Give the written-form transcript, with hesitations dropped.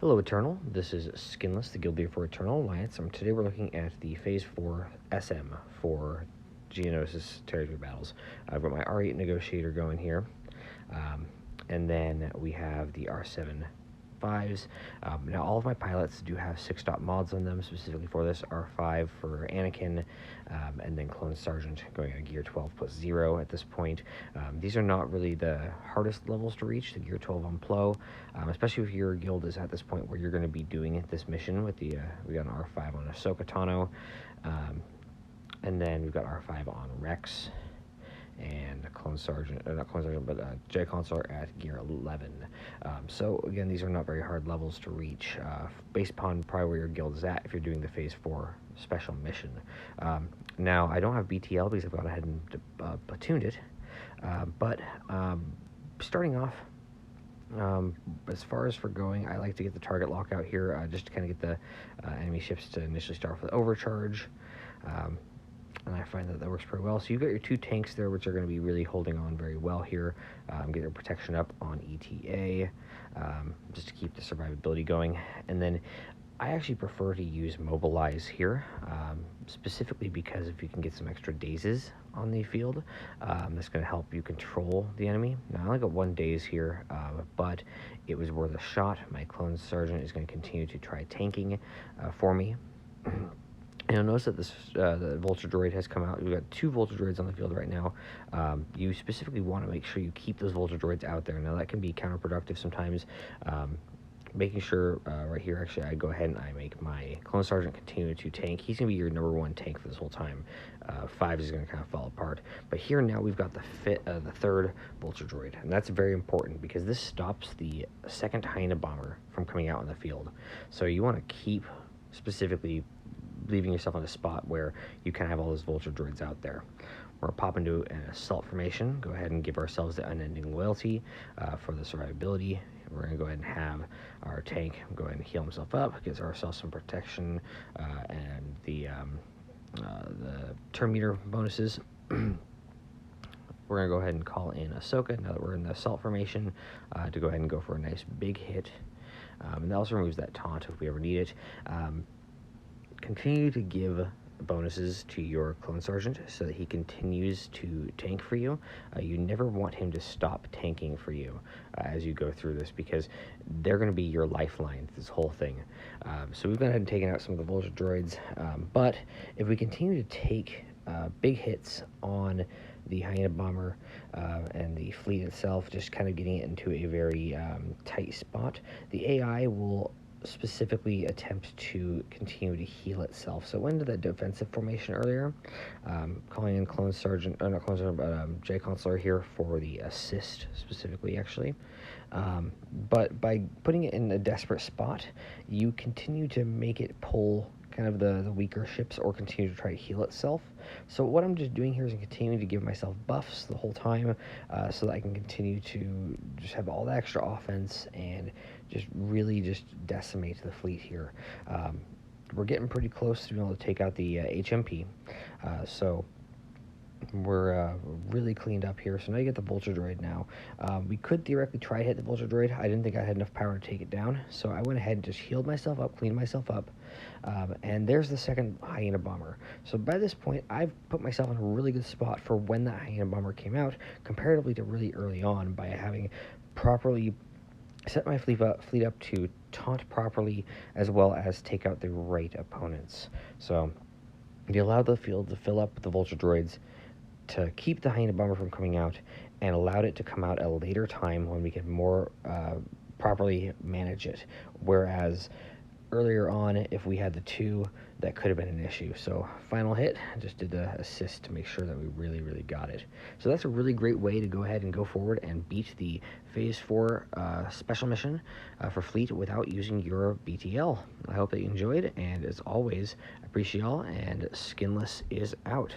Hello Eternal, this is Skinless, the Guild Leader for Eternal Alliance, and today we're looking at the Phase 4 SM for Geonosis Territory Battles. I've got my R8 Negotiator going here, and then we have the R7 5s. Now all of my pilots do have 6-stop mods on them, specifically for this. R5 for Anakin, and then Clone Sargent going at Gear 12 plus 0 at this point. These are not really the hardest levels to reach, the Gear 12 on Plo, especially if your guild is at this point where you're going to be doing this mission with the, we got an R5 on Ahsoka Tano, and then we've got R5 on Rex, and Clone Sargent, not Clone Sargent, but Jedi Consular at Gear 11. So again, these are not very hard levels to reach, based upon probably where your guild is at if you're doing the Phase 4 special mission. Now, I don't have BTL because I've gone ahead and platooned it, but starting off, as far as for going, I like to get the target lockout here, just to kind of get the enemy ships to initially start with overcharge. And I find that works pretty well. So you've got your 2 tanks there, which are going to be really holding on very well here. Get your protection up on ETA, just to keep the survivability going. And then I actually prefer to use Mobilize here, specifically because if you can get some extra dazes on the field, that's going to help you control the enemy. Now I only got 1 daze here, but it was worth a shot. My Clone Sergeant is going to continue to try tanking for me. And you'll notice that this the Vulture droid has come out. We've got 2 Vulture droids on the field right now. You specifically want to make sure you keep those Vulture droids out there. Now that can be counterproductive sometimes. Making sure right here, actually, I go ahead and I make my Clone Sergeant continue to tank. He's going to be your #1 tank for this whole time. 5 is going to kind of fall apart. But here now we've got the 3rd Vulture droid. And that's very important because this stops the 2nd Hyena Bomber from coming out in the field. So you want to keep specifically leaving yourself on a spot where you can have all those Vulture droids out there. We're going to pop into an assault formation, go ahead and give ourselves the unending loyalty for the survivability. We're going to go ahead and have our tank go ahead and heal himself up, gives ourselves some protection, and the turn meter bonuses. We're going to go ahead and call in Ahsoka now that we're in the assault formation, to go ahead and go for a nice big hit. And that also removes that taunt if we ever need it. Continue to give bonuses to your Clone Sergeant so that he continues to tank for you. You never want him to stop tanking for you as you go through this, because they're going to be your lifeline, this whole thing. So we've gone ahead and taken out some of the Vulture droids, but if we continue to take big hits on the Hyena Bomber and the fleet itself, just kind of getting it into a very tight spot, the AI will specifically attempt to continue to heal itself. So I went into that defensive formation earlier, calling in Clone Sergeant, or not Clone Sergeant, but Jedi Consular here for the assist specifically, actually. But by putting it in a desperate spot, you continue to make it pull kind of the weaker ships or continue to try to heal itself. So what I'm just doing here is continuing to give myself buffs the whole time, so that I can continue to just have all the extra offense and just really just decimate the fleet here. We're getting pretty close to being able to take out the HMP, so we're really cleaned up here. So now you get the Vulture droid now. We could theoretically try to hit the Vulture droid. I didn't think I had enough power to take it down, so I went ahead and just healed myself up, cleaned myself up, and there's the 2nd Hyena Bomber. So by this point, I've put myself in a really good spot for when that Hyena Bomber came out, comparatively to really early on, by having properly set my fleet up to taunt properly, as well as take out the right opponents. So you allowed the field to fill up with the Vulture droids to keep the Hyena Bomber from coming out, and allowed it to come out at a later time when we can more properly manage it. Whereas earlier on, if we had the 2, that could have been an issue. So final hit, just did the assist to make sure that we really, really got it. So that's a really great way to go ahead and go forward and beat the Phase 4 special mission for fleet without using your BTL. I hope that you enjoyed, and as always, I appreciate y'all, and Skinless is out.